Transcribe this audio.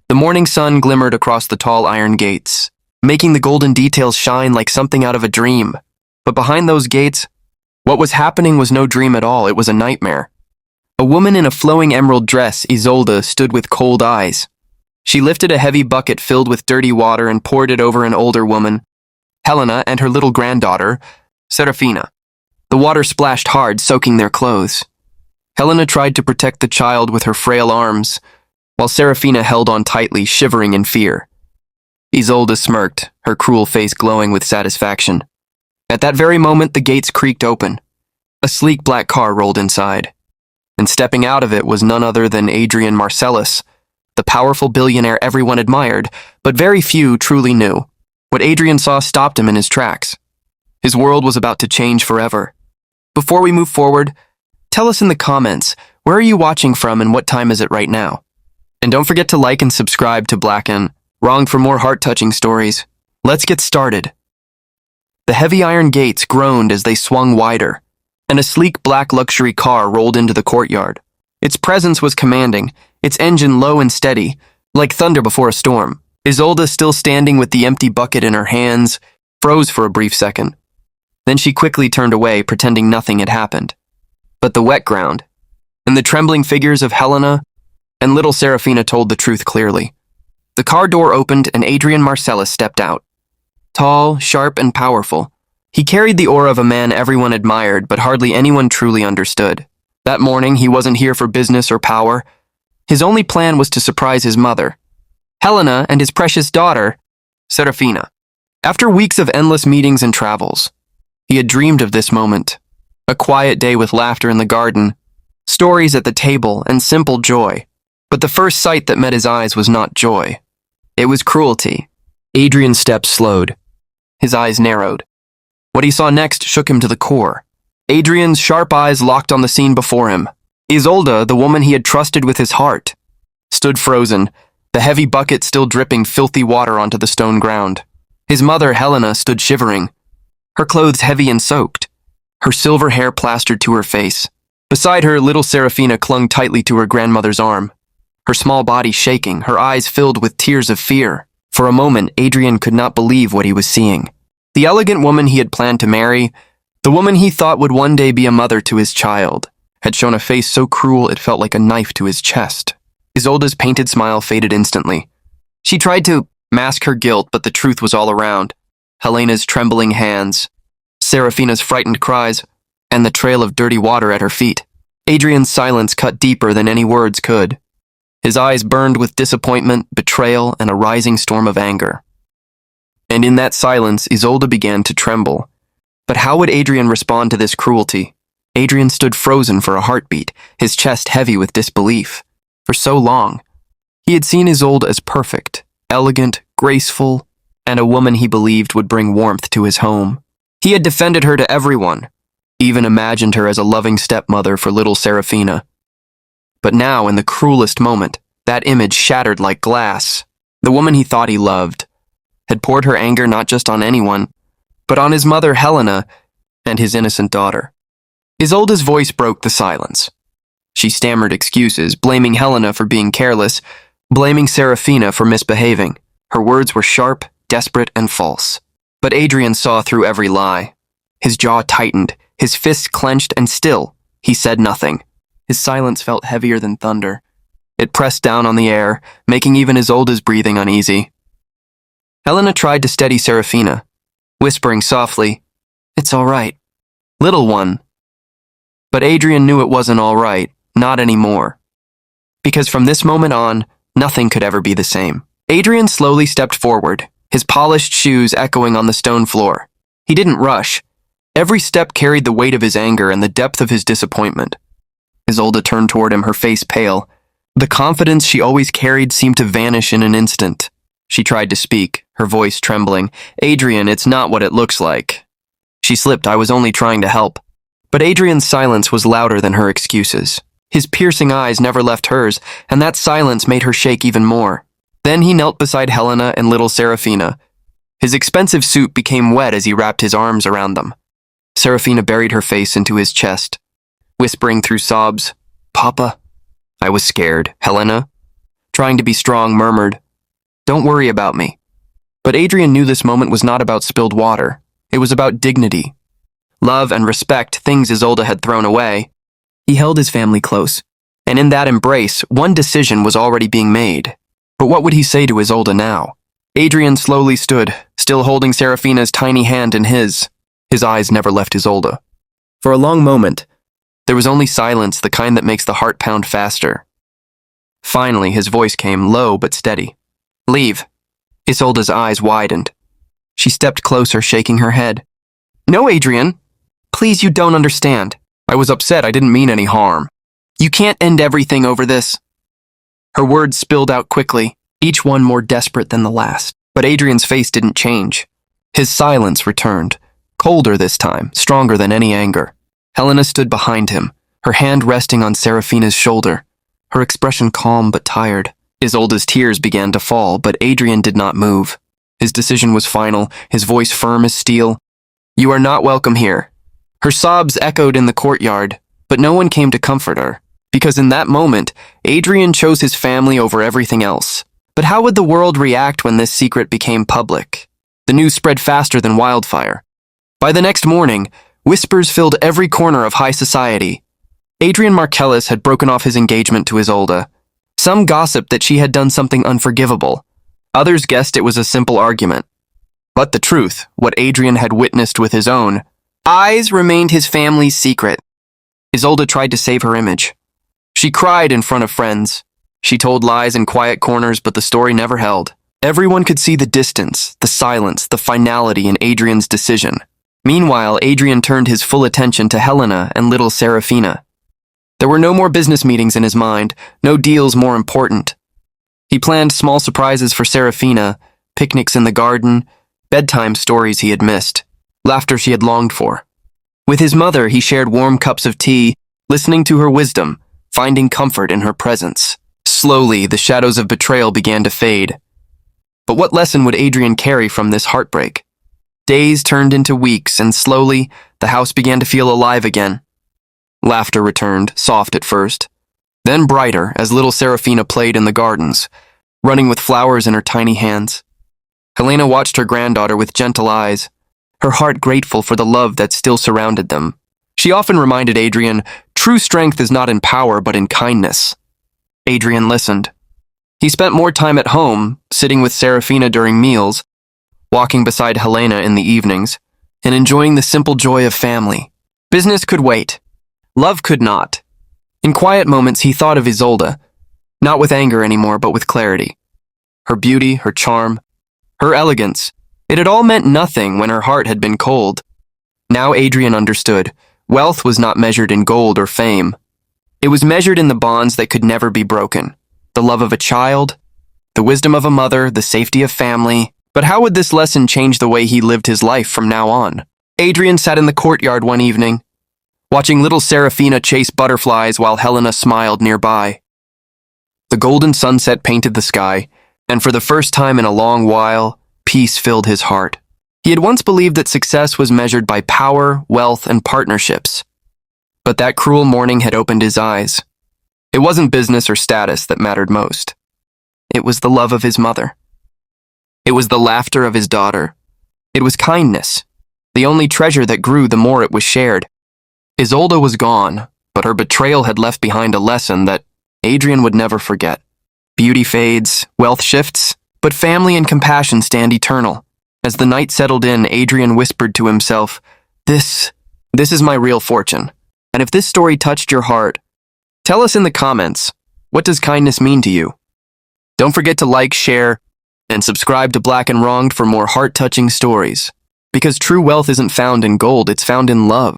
The morning sun glimmered across the tall iron gates, making the golden details shine like something out of a dream. But behind those gates, what was happening was no dream at all, it was a nightmare. A woman in a flowing emerald dress, Isolde, stood with cold eyes. She lifted a heavy bucket filled with dirty water and poured it over an older woman, Helena, and her little granddaughter, Seraphina. The water splashed hard, soaking their clothes. Helena tried to protect the child with her frail arms, while Seraphina held on tightly, shivering in fear. Isolde smirked, her cruel face glowing with satisfaction. At that very moment, the gates creaked open. A sleek black car rolled inside, and stepping out of it was none other than Adrian Marcellus, the powerful billionaire everyone admired, but very few truly knew. What Adrian saw stopped him in his tracks. His world was about to change forever. Before we move forward, tell us in the comments, where are you watching from and what time is it right now? And don't forget to like and subscribe to Black and Wrong for more heart-touching stories. Let's get started. The heavy iron gates groaned as they swung wider, and a sleek black luxury car rolled into the courtyard. Its presence was commanding, its engine low and steady, like thunder before a storm. Isolde, still standing with the empty bucket in her hands, froze for a brief second. Then she quickly turned away, pretending nothing had happened. But the wet ground, and the trembling figures of Helena and little Seraphina told the truth clearly. The car door opened and Adrian Marcellus stepped out. Tall, sharp, and powerful, he carried the aura of a man everyone admired, but hardly anyone truly understood. That morning, he wasn't here for business or power. His only plan was to surprise his mother, Helena, and his precious daughter, Seraphina. After weeks of endless meetings and travels, he had dreamed of this moment. A quiet day with laughter in the garden, stories at the table, and simple joy. But the first sight that met his eyes was not joy. It was cruelty. Adrian's steps slowed. His eyes narrowed. What he saw next shook him to the core. Adrian's sharp eyes locked on the scene before him. Isolde, the woman he had trusted with his heart, stood frozen, the heavy bucket still dripping filthy water onto the stone ground. His mother, Helena, stood shivering, her clothes heavy and soaked, her silver hair plastered to her face. Beside her, little Seraphina clung tightly to her grandmother's arm, her small body shaking, her eyes filled with tears of fear. For a moment, Adrian could not believe what he was seeing. The elegant woman he had planned to marry, the woman he thought would one day be a mother to his child, had shown a face so cruel it felt like a knife to his chest. Isolde's painted smile faded instantly. She tried to mask her guilt, but the truth was all around. Helena's trembling hands, Seraphina's frightened cries, and the trail of dirty water at her feet. Adrian's silence cut deeper than any words could. His eyes burned with disappointment, betrayal, and a rising storm of anger. And in that silence, Isolde began to tremble. But how would Adrian respond to this cruelty? Adrian stood frozen for a heartbeat, his chest heavy with disbelief. For so long, he had seen Isolde as perfect, elegant, graceful, and a woman he believed would bring warmth to his home. He had defended her to everyone, even imagined her as a loving stepmother for little Seraphina. But now, in the cruelest moment, that image shattered like glass. The woman he thought he loved had poured her anger not just on anyone, but on his mother Helena and his innocent daughter. Isolde's voice broke the silence. She stammered excuses, blaming Helena for being careless, blaming Seraphina for misbehaving. Her words were sharp, desperate, and false. But Adrian saw through every lie. His jaw tightened, his fists clenched, and still, he said nothing. His silence felt heavier than thunder. It pressed down on the air, making even Isolde's breathing uneasy. Helena tried to steady Seraphina, whispering softly, "It's all right, little one." But Adrian knew it wasn't all right, not anymore. Because from this moment on, nothing could ever be the same. Adrian slowly stepped forward, his polished shoes echoing on the stone floor. He didn't rush. Every step carried the weight of his anger and the depth of his disappointment. Isolde turned toward him, her face pale. The confidence she always carried seemed to vanish in an instant. She tried to speak, her voice trembling. "Adrian, it's not what it looks like." She slipped, "I was only trying to help." But Adrian's silence was louder than her excuses. His piercing eyes never left hers, and that silence made her shake even more. Then he knelt beside Helena and little Seraphina. His expensive suit became wet as he wrapped his arms around them. Seraphina buried her face into his chest, whispering through sobs, "Papa." "I was scared, Helena." trying to be strong, murmured, "Don't worry about me." But Adrian knew this moment was not about spilled water. It was about dignity, love, and respect, things Isolde had thrown away. He held his family close, and in that embrace, one decision was already being made. But what would he say to Isolde now? Adrian slowly stood, still holding Seraphina's tiny hand in his. His eyes never left Isolde. For a long moment, there was only silence, the kind that makes the heart pound faster. Finally, his voice came, low but steady. "Leave." Isolde's eyes widened. She stepped closer, shaking her head. "No, Adrian. Please, you don't understand. I was upset. I didn't mean any harm. You can't end everything over this." Her words spilled out quickly, each one more desperate than the last. But Adrian's face didn't change. His silence returned, colder this time, stronger than any anger. Helena stood behind him, her hand resting on Seraphina's shoulder, her expression calm but tired. Isolde's tears began to fall, but Adrian did not move. His decision was final, his voice firm as steel. "You are not welcome here." Her sobs echoed in the courtyard, but no one came to comfort her, because in that moment, Adrian chose his family over everything else. But how would the world react when this secret became public? The news spread faster than wildfire. By the next morning, whispers filled every corner of high society. Adrian Marcellus had broken off his engagement to Isolde. Some gossiped that she had done something unforgivable. Others guessed it was a simple argument. But the truth, what Adrian had witnessed with his own eyes, remained his family's secret. Isolde tried to save her image. She cried in front of friends. She told lies in quiet corners, but the story never held. Everyone could see the distance, the silence, the finality in Adrian's decision. Meanwhile, Adrian turned his full attention to Helena and little Seraphina. There were no more business meetings in his mind, no deals more important. He planned small surprises for Seraphina, picnics in the garden, bedtime stories he had missed, laughter she had longed for. With his mother, he shared warm cups of tea, listening to her wisdom, finding comfort in her presence. Slowly, the shadows of betrayal began to fade. But what lesson would Adrian carry from this heartbreak? Days turned into weeks, and slowly, the house began to feel alive again. Laughter returned, soft at first, then brighter as little Seraphina played in the gardens, running with flowers in her tiny hands. Helena watched her granddaughter with gentle eyes, her heart grateful for the love that still surrounded them. She often reminded Adrian, true strength is not in power but in kindness. Adrian listened. He spent more time at home, sitting with Seraphina during meals, walking beside Helena in the evenings, and enjoying the simple joy of family. Business could wait. Love could not. In quiet moments, he thought of Isolde, not with anger anymore, but with clarity. Her beauty, her charm, her elegance, it had all meant nothing when her heart had been cold. Now Adrian understood. Wealth was not measured in gold or fame. It was measured in the bonds that could never be broken. The love of a child, the wisdom of a mother, the safety of family. But how would this lesson change the way he lived his life from now on? Adrian sat in the courtyard one evening, watching little Seraphina chase butterflies while Helena smiled nearby. The golden sunset painted the sky, and for the first time in a long while, peace filled his heart. He had once believed that success was measured by power, wealth, and partnerships. But that cruel morning had opened his eyes. It wasn't business or status that mattered most. It was the love of his mother. It was the laughter of his daughter. It was kindness, the only treasure that grew the more it was shared. Isolde was gone, but her betrayal had left behind a lesson that Adrian would never forget. Beauty fades, wealth shifts, but family and compassion stand eternal. As the night settled in, Adrian whispered to himself, This is my real fortune. And if this story touched your heart, tell us in the comments, what does kindness mean to you? Don't forget to like, share, and subscribe to Black and Wronged for more heart-touching stories. Because true wealth isn't found in gold, it's found in love.